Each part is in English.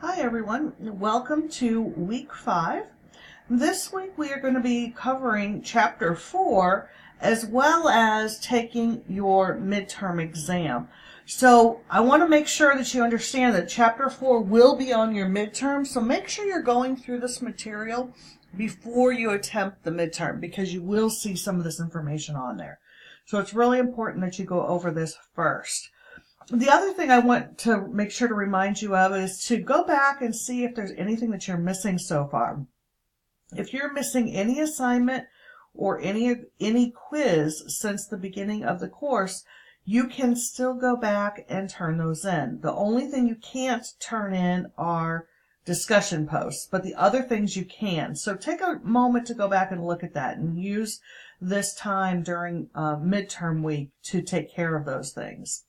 Hi everyone, welcome to week 5. This week we are going to be covering chapter 4 as well as taking your midterm exam. So I want to make sure that you understand that chapter 4 will be on your midterm, so make sure you're going through this material before you attempt the midterm because you will see some of this information on there. So it's really important that you go over this first. The other thing I want to make sure to remind you of is to go back and see if there's anything that you're missing so far. If you're missing any assignment or any quiz since the beginning of the course, you can still go back and turn those in. The only thing you can't turn in are discussion posts, but the other things you can. So take a moment to go back and look at that and use this time during midterm week to take care of those things.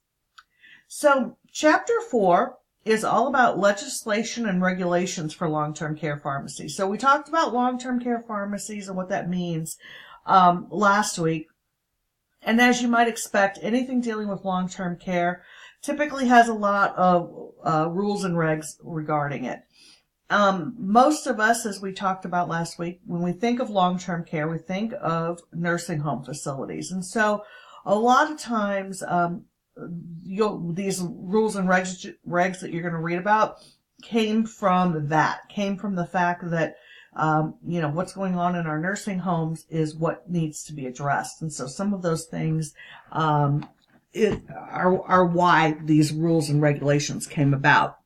So chapter 4 is all about legislation and regulations for long-term care pharmacies. So we talked about long-term care pharmacies and what that means last week. And as you might expect, anything dealing with long-term care typically has a lot of rules and regs regarding it. Most of us, as we talked about last week, when we think of long-term care, we think of nursing home facilities. And so a lot of times, these rules and regs that you're going to read about came from the fact that what's going on in our nursing homes is what needs to be addressed, and so some of those things are why these rules and regulations came about.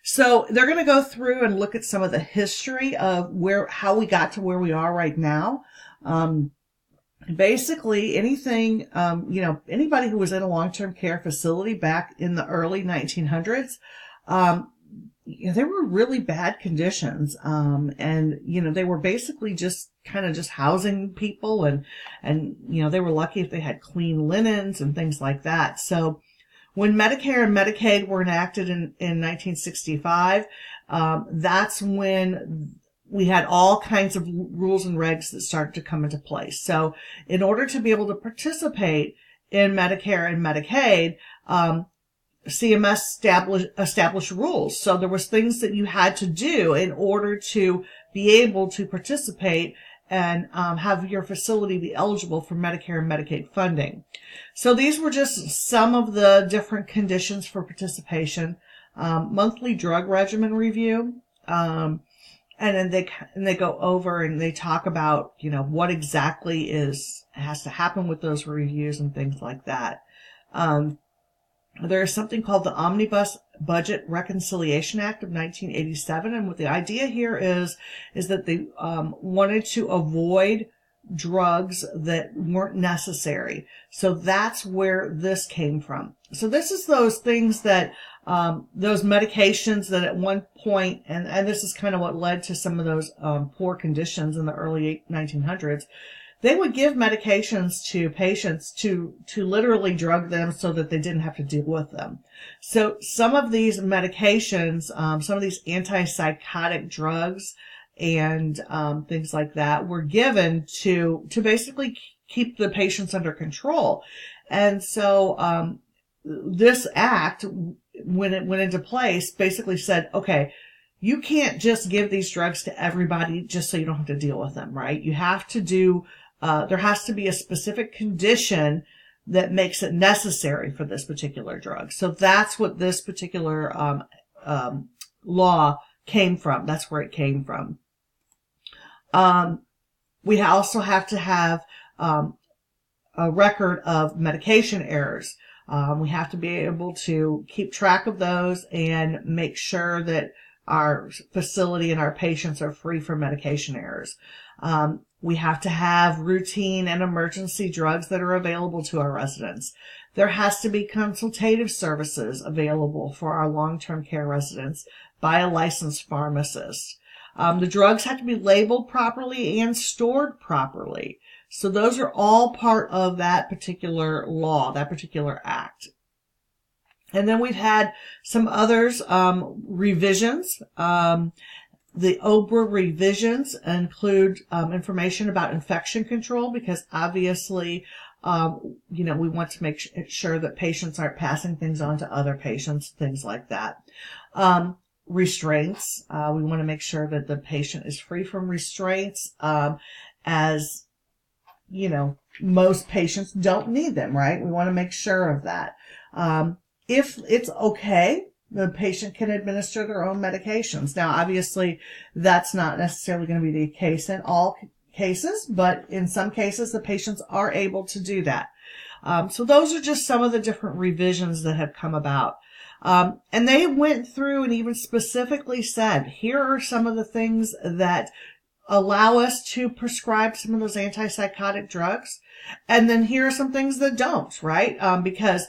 So they're going to go through and look at some of the history of how we got to where we are right now. Basically, anything, anybody who was in a long-term care facility back in the early 1900s, there were really bad conditions. And they were basically just housing people and they were lucky if they had clean linens and things like that. So when Medicare and Medicaid were enacted in 1965, that's when we had all kinds of rules and regs that started to come into place. So in order to be able to participate in Medicare and Medicaid, CMS established rules. So there was things that you had to do in order to be able to participate and have your facility be eligible for Medicare and Medicaid funding. So these were just some of the different conditions for participation. Monthly drug regimen review, and then they go over and they talk about, what exactly has to happen with those reviews and things like that. There is something called the Omnibus Budget Reconciliation Act of 1987. And what the idea here is that they wanted to avoid drugs that weren't necessary. So that's where this came from. So this is those things that those medications that at one point, and this is kind of what led to some of those poor conditions in the early 1900s, they would give medications to patients to literally drug them so that they didn't have to deal with them. So some of these medications, some of these antipsychotic drugs and things like that were given to basically keep the patients under control. And so this act, when it went into place, basically said, okay, you can't just give these drugs to everybody just so you don't have to deal with them, right? You have to do, there has to be a specific condition that makes it necessary for this particular drug. So that's what this particular law came from. That's where it came from. We also have to have a record of medication errors. We have to be able to keep track of those and make sure that our facility and our patients are free from medication errors. We have to have routine and emergency drugs that are available to our residents. There has to be consultative services available for our long-term care residents by a licensed pharmacist. The drugs have to be labeled properly and stored properly. So those are all part of that particular law, that particular act. And then we've had some others, revisions. The OBRA revisions include information about infection control because obviously, we want to make sure that patients aren't passing things on to other patients, things like that. restraints. We want to make sure that the patient is free from restraints, as you know, most patients don't need them, right? We want to make sure of that. If it's okay, the patient can administer their own medications. Now, obviously, that's not necessarily going to be the case in all cases, but in some cases, the patients are able to do that. So those are just some of the different revisions that have come about. And they went through and even specifically said, here are some of the things that allow us to prescribe some of those antipsychotic drugs. And then here are some things that don't, right? Because,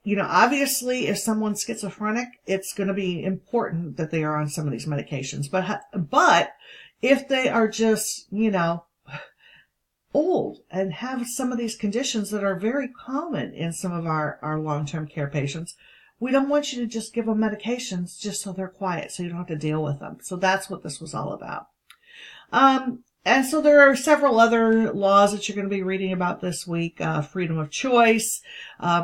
you know, obviously if someone's schizophrenic, it's going to be important that they are on some of these medications. But if they are just, you know, old and have some of these conditions that are very common in some of our long-term care patients, we don't want you to just give them medications just so they're quiet, so you don't have to deal with them. So that's what this was all about. And so there are several other laws that you're going to be reading about this week. Freedom of choice,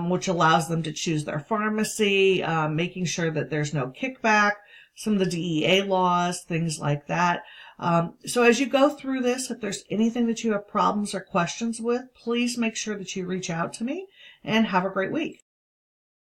which allows them to choose their pharmacy, making sure that there's no kickback, some of the DEA laws, things like that. So as you go through this, if there's anything that you have problems or questions with, please make sure that you reach out to me, and have a great week.